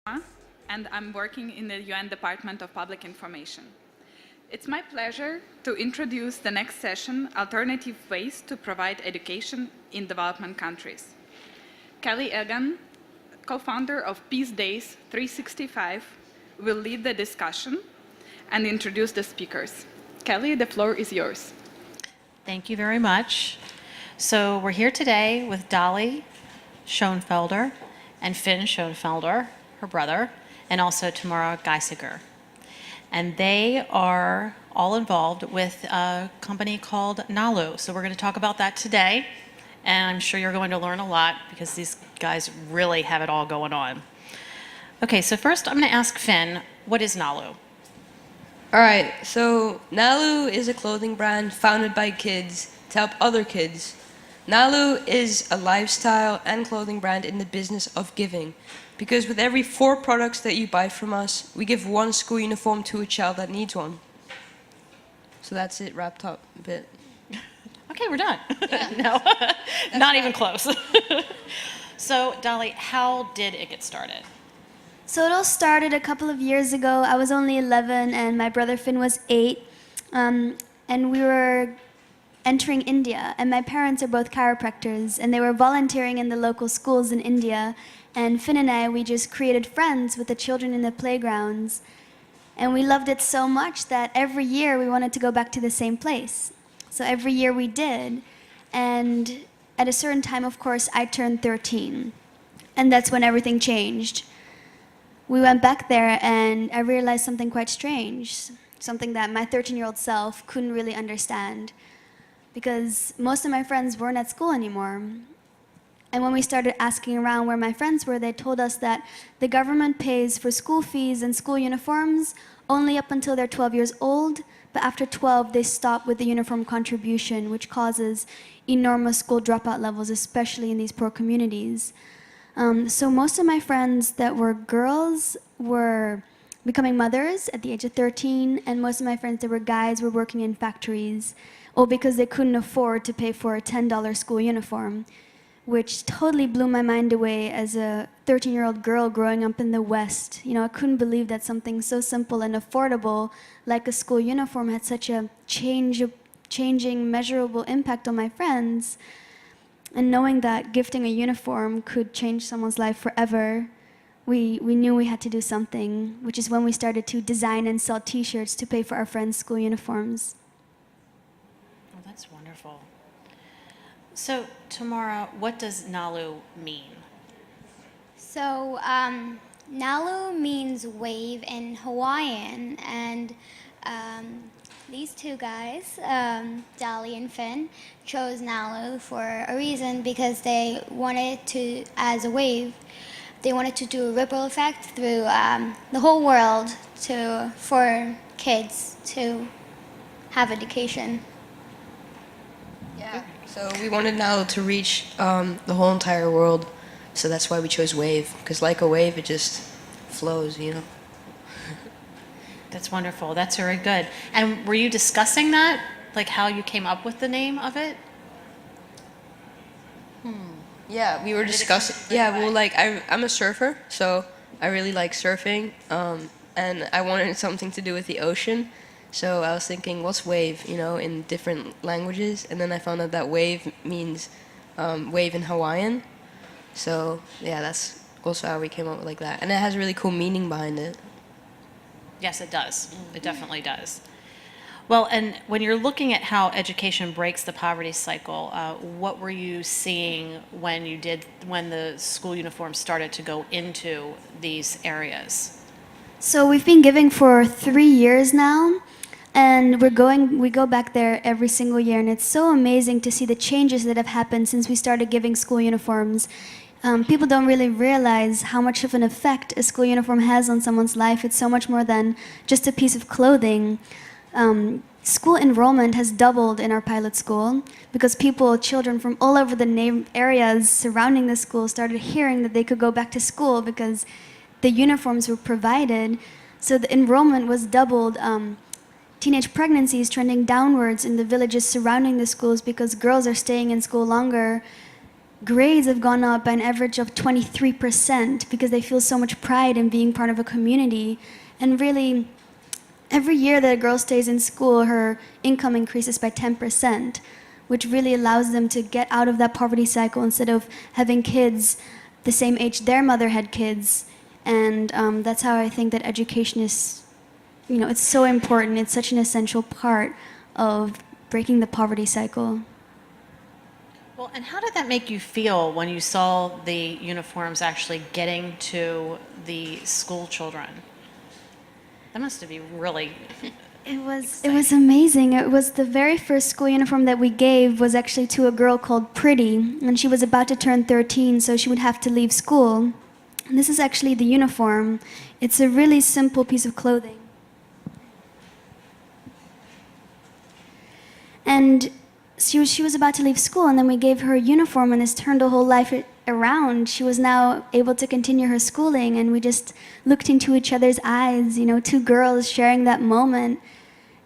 Tamara, and I'm working in the UN Department of Public Information. It's my pleasure to introduce the next session, Alternative Ways to Provide Education in Development Countries. Kelly Egan, co-founder of Peace Days 365, will lead the discussion and introduce the speakers. Kelly, the floor is yours. Thank you very much. So we're here today with Dali Schoenfelder and Finn Schoenfelder, her brother, and also Tamara Geisiger. And they are all involved with a company called Nalu. So we're going to talk about that today. And I'm sure you're going to learn a lot because these guys really have it all going on. Okay, so first I'm going to ask Finn, what is Nalu? All right, so Nalu is a clothing brand founded by kids to help other kids. Nalu is a lifestyle and clothing brand in the business of giving, because with every 4 products that you buy from us, we give 1 school uniform to a child that needs one. So that's it, wrapped up a bit. Okay, we're done. No, not even close. So, Dali, how did it get started? So it all started a couple of years ago. I was only 11 and my brother Finn was 8. And we were entering India. And my parents are both chiropractors and they were volunteering in the local schools in India. And Finn and I, we just created friends with the children in the playgrounds. And we loved it so much that every year we wanted to go back to the same place. So every year we did. And at a certain time, of course, I turned 13. And that's when everything changed. We went back there and I realized something quite strange, something that my 13-year-old self couldn't really understand, because most of my friends weren't at school anymore. And when we started asking around where my friends were, they told us that the government pays for school fees and school uniforms only up until they're 12 years old, but after 12 they stop with the uniform contribution, which causes enormous school dropout levels, especially in these poor communities. So most of my friends that were girls were becoming mothers at the age of 13, and most of my friends that were guys were working in factories, all because they couldn't afford to pay for a $10 school uniform, which totally blew my mind away as a 13-year-old girl growing up in the West. You know, I couldn't believe that something so simple and affordable like a school uniform had such a changing, measurable impact on my friends. And knowing that gifting a uniform could change someone's life forever, we knew we had to do something, which is when we started to design and sell T-shirts to pay for our friends' school uniforms. Oh, that's wonderful. So, Tamara, what does Nalu mean? So, Nalu means wave in Hawaiian, and these 2 guys, Dali and Finn, chose Nalu for a reason, because they wanted to, as a wave, they wanted to do a ripple effect through the whole world for kids to have education. Yeah. So we wanted Nalu to reach the whole entire world, so that's why we chose wave, because like a wave, it just flows, you know. That's wonderful. That's very good. And were you discussing that, like how you came up with the name of it? Yeah, we were discussing. Yeah, well, like I'm a surfer, so I really like surfing, and I wanted something to do with the ocean. So I was thinking, what's wave, you know, in different languages, and then I found out that wave means wave in Hawaiian. So yeah, that's also how we came up with like that, and it has a really cool meaning behind it. Yes, it does. It definitely does. Well, and when you're looking at how education breaks the poverty cycle, what were you seeing when the school uniforms started to go into these areas? So we've been giving for 3 years now, and we go back there every single year, and it's so amazing to see the changes that have happened since we started giving school uniforms. People don't really realize how much of an effect a school uniform has on someone's life. It's so much more than just a piece of clothing. School enrollment has doubled in our pilot school because children from all over the areas surrounding the school started hearing that they could go back to school because the uniforms were provided. So the enrollment was doubled. Teenage pregnancy is trending downwards in the villages surrounding the schools because girls are staying in school longer grades have gone up by an average of 23% because they feel so much pride in being part of a community. And really, every year that a girl stays in school, her income increases by 10%, which really allows them to get out of that poverty cycle instead of having kids the same age their mother had kids. And that's how I think that education is, it's so important. It's such an essential part of breaking the poverty cycle. Well, and how did that make you feel when you saw the uniforms actually getting to the school children? That must have been really It was amazing. It was the very first school uniform that we gave was actually to a girl called Pretty, and she was about to turn 13, so she would have to leave school. And this is actually the uniform. It's a really simple piece of clothing. And she was about to leave school, and then we gave her a uniform, and this turned her whole life around. She was now able to continue her schooling, and we just looked into each other's eyes, two girls sharing that moment.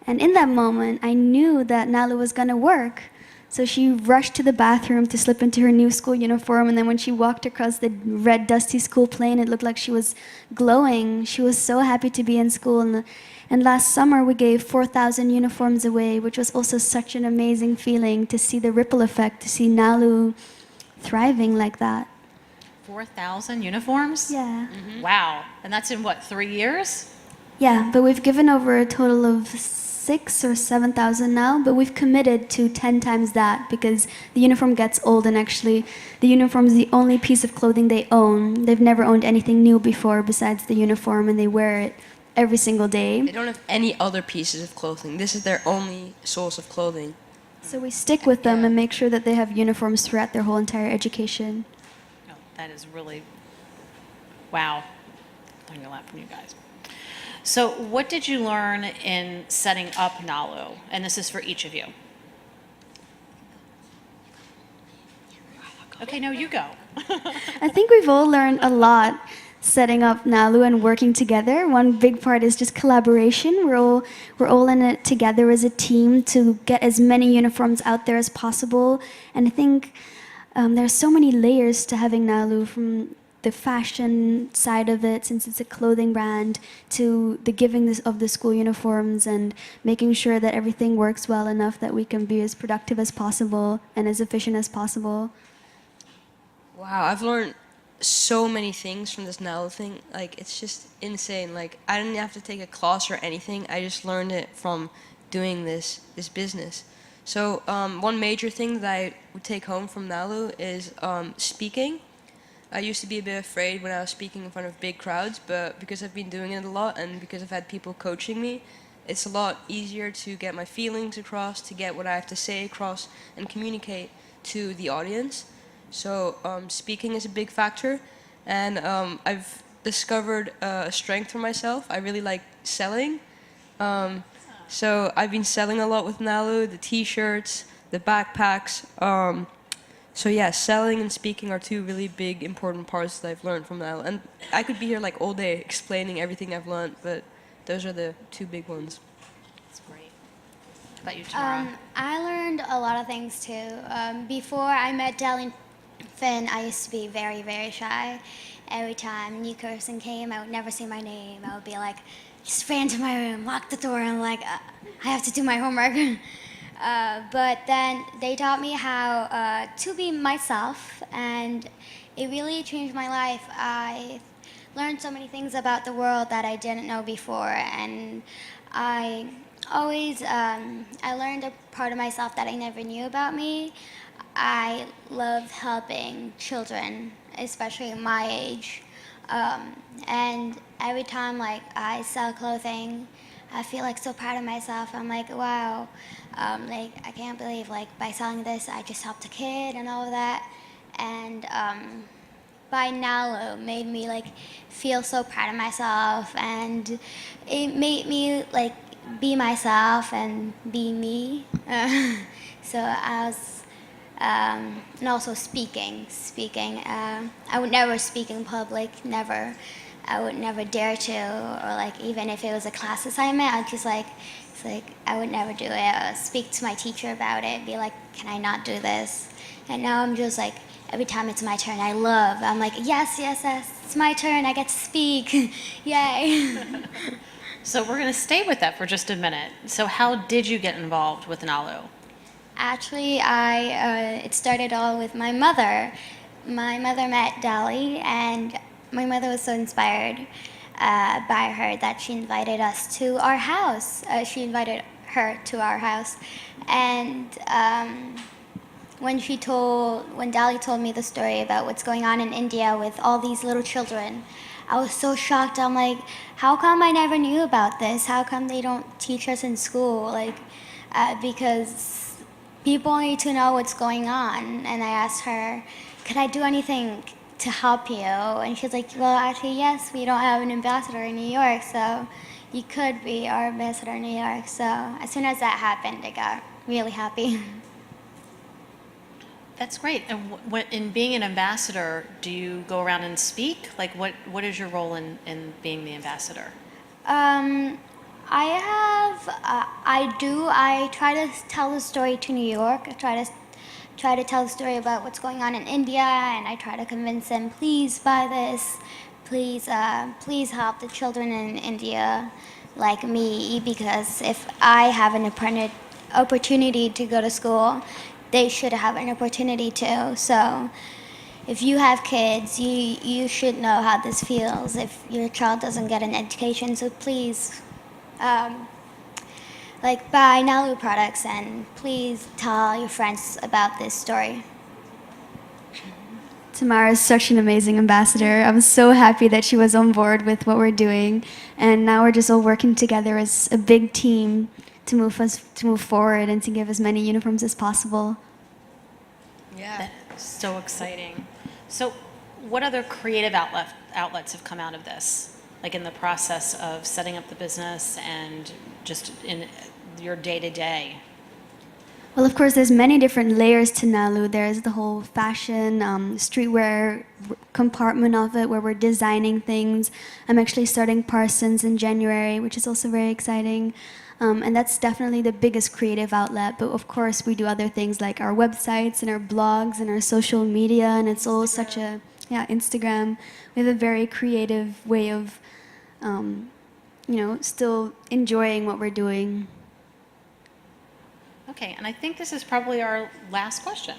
And in that moment, I knew that Nalu was going to work. So she rushed to the bathroom to slip into her new school uniform, and then when she walked across the red, dusty school plane, it looked like she was glowing. She was so happy to be in school. And last summer, we gave 4,000 uniforms away, which was also such an amazing feeling to see the ripple effect, to see Nalu thriving like that. 4,000 uniforms? Yeah. Mm-hmm. Wow. And that's in what, 3 years? Yeah, but we've given over a total of 6,000 or 7,000 now, but we've committed to 10 times that because the uniform gets old, and actually the uniform is the only piece of clothing they own. They've never owned anything new before besides the uniform, and they wear it every single day. They don't have any other pieces of clothing. This is their only source of clothing. So we stick with them and make sure that they have uniforms throughout their whole entire education. Oh, that is really, wow. Learning a lot from you guys. So what did you learn in setting up Nalu? And this is for each of you. Okay, no, you go. I think we've all learned a lot setting up Nalu and working together. One big part is just collaboration. We're all in it together as a team to get as many uniforms out there as possible. And I think there's so many layers to having Nalu, from the fashion side of it, since it's a clothing brand, to the giving of the school uniforms and making sure that everything works well enough that we can be as productive as possible and as efficient as possible. Wow, I've learned so many things from this Nalu thing. Like, it's just insane. Like, I didn't have to take a class or anything. I just learned it from doing this business. So one major thing that I would take home from Nalu is speaking. I used to be a bit afraid when I was speaking in front of big crowds, but because I've been doing it a lot and because I've had people coaching me, it's a lot easier to get my feelings across, to get what I have to say across, and communicate to the audience. So speaking is a big factor, and I've discovered a strength for myself. I really like selling. So I've been selling a lot with Nalu, the t-shirts, the backpacks. So yeah, selling and speaking are two really big, important parts that I've learned from Nalu. And I could be here like all day explaining everything I've learned, but those are the two big ones. That's great. How about you, Tamara? I learned a lot of things too. Before I met Dali Finn, I used to be very, very shy. Every time a new person came, I would never say my name. I would be like, just ran to my room, locked the door, and like, I have to do my homework. But then they taught me how to be myself, and it really changed my life. I learned so many things about the world that I didn't know before, and I learned a part of myself that I never knew about me. I love helping children, especially my age. And every time like I sell clothing, I feel like so proud of myself. I'm like, wow, like I can't believe like by selling this, I just helped a kid and all of that. And by Nalu made me like feel so proud of myself, and it made me like be myself and be me. So I was. And also speaking. I would never speak in public, never. I would never dare to, or like even if it was a class assignment, I'd just like, it's like I would never do it. Speak to my teacher about it, be like, can I not do this? And now I'm just like every time it's my turn, I'm like, yes, yes, yes, it's my turn. I get to speak. Yay. So we're going to stay with that for just a minute. So how did you get involved with Nalu? Actually, it started all with my mother. My mother met Dali, and my mother was so inspired by her that she invited us to our house. She invited her to our house, and when Dali told me the story about what's going on in India with all these little children, I was so shocked. I'm like, how come I never knew about this? How come they don't teach us in school? Like, because people need to know what's going on. And I asked her, could I do anything to help you? And she's like, well, actually, yes, we don't have an ambassador in New York, so you could be our ambassador in New York. So as soon as that happened, I got really happy. That's great. And in being an ambassador, do you go around and speak? Like, what is your role in being the ambassador? I try to tell the story to New York. I try to tell the story about what's going on in India, and I try to convince them, please buy this, please help the children in India like me, because if I have an opportunity to go to school, they should have an opportunity to. So if you have kids, you should know how this feels if your child doesn't get an education. So please, buy Nalu products, and please tell your friends about this story. Tamara is such an amazing ambassador. I was so happy that she was on board with what we're doing, and now we're just all working together as a big team to move forward and to give as many uniforms as possible. Yeah. That's so exciting. So what other creative outlets have come out of this? Like in the process of setting up the business and just in your day-to-day? Well, of course, there's many different layers to Nalu. There's the whole fashion, streetwear compartment of it where we're designing things. I'm actually starting Parsons in January, which is also very exciting. And that's definitely the biggest creative outlet. But of course, we do other things like our websites and our blogs and our social media, and it's all such a, Instagram. We have a very creative way of, still enjoying what we're doing. Okay, and I think this is probably our last question.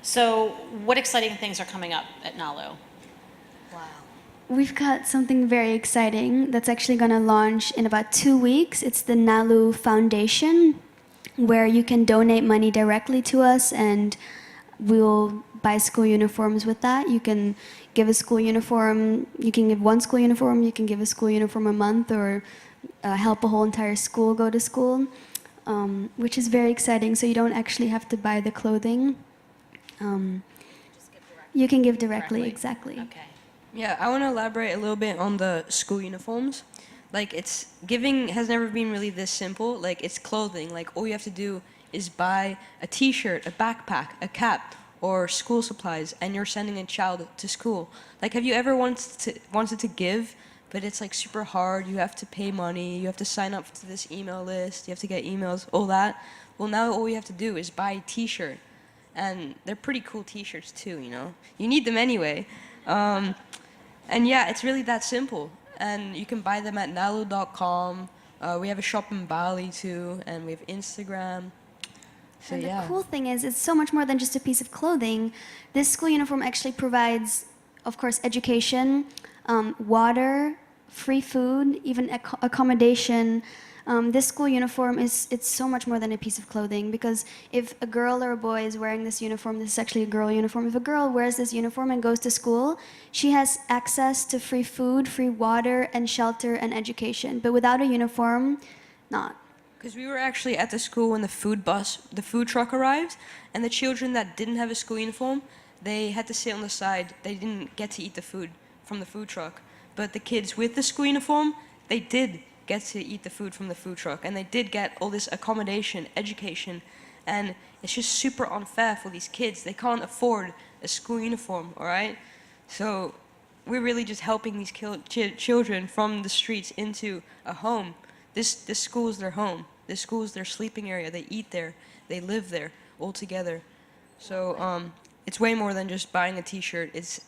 So what exciting things are coming up at Nalu? We've got something very exciting that's actually going to launch in about 2 weeks. It's the Nalu Foundation, where you can donate money directly to us, and we'll buy school uniforms with that. You can give a school uniform, you can give one school uniform, you can give a school uniform a month, or help a whole entire school go to school, which is very exciting. So you don't actually have to buy the clothing. You can give directly, exactly. Okay. Yeah, I want to elaborate a little bit on the school uniforms. Like, giving has never been really this simple. Like, it's clothing. Like, all you have to do is buy a t-shirt, a backpack, a cap, or school supplies, and you're sending a child to school. Like, have you ever wanted to give, but it's like super hard? You have to pay money, you have to sign up to this email list, you have to get emails, all that. Well, now all you have to do is buy a t-shirt. And they're pretty cool t-shirts too, you know? You need them anyway. And yeah, it's really that simple. And you can buy them at nalu.com. We have a shop in Bali too, and we have Instagram. So And yeah. the cool thing is, it's so much more than just a piece of clothing. This school uniform actually provides, of course, education, water, free food, even accommodation. This school uniform it's so much more than a piece of clothing, because if a girl or a boy is wearing this uniform, this is actually a girl uniform. If a girl wears this uniform and goes to school, she has access to free food, free water, and shelter and education. But without a uniform, not. Because we were actually at the school when the food truck arrived, and the children that didn't have a school uniform, they had to sit on the side. They didn't get to eat the food from the food truck. But the kids with the school uniform, they did get to eat the food from the food truck, and they did get all this accommodation, education, and it's just super unfair for these kids. They can't afford a school uniform, all right? So we're really just helping these children from the streets into a home. This school is their home. This school is their sleeping area. They eat there. They live there all together. So it's way more than just buying a T-shirt. It's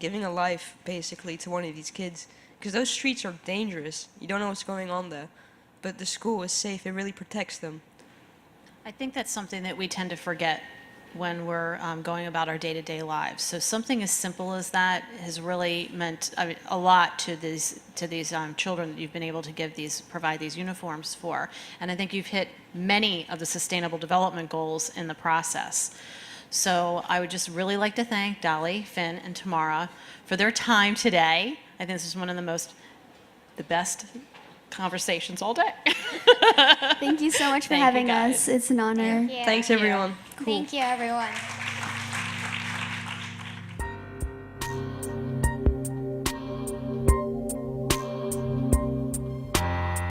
giving a life basically to one of these kids, because those streets are dangerous. You don't know what's going on there, but the school is safe. It really protects them. I think that's something that we tend to forget when we're going about our day-to-day lives. So something as simple as that has really meant a lot to these children that you've been able to provide these uniforms for. And I think you've hit many of the sustainable development goals in the process. So I would just really like to thank Dali, Finn, and Tamara for their time today. I think this is one of the best conversations all day. Thank you so much for Thank you, having guys. us. It's an honor. Yeah. Thanks, everyone. Thank you, everyone.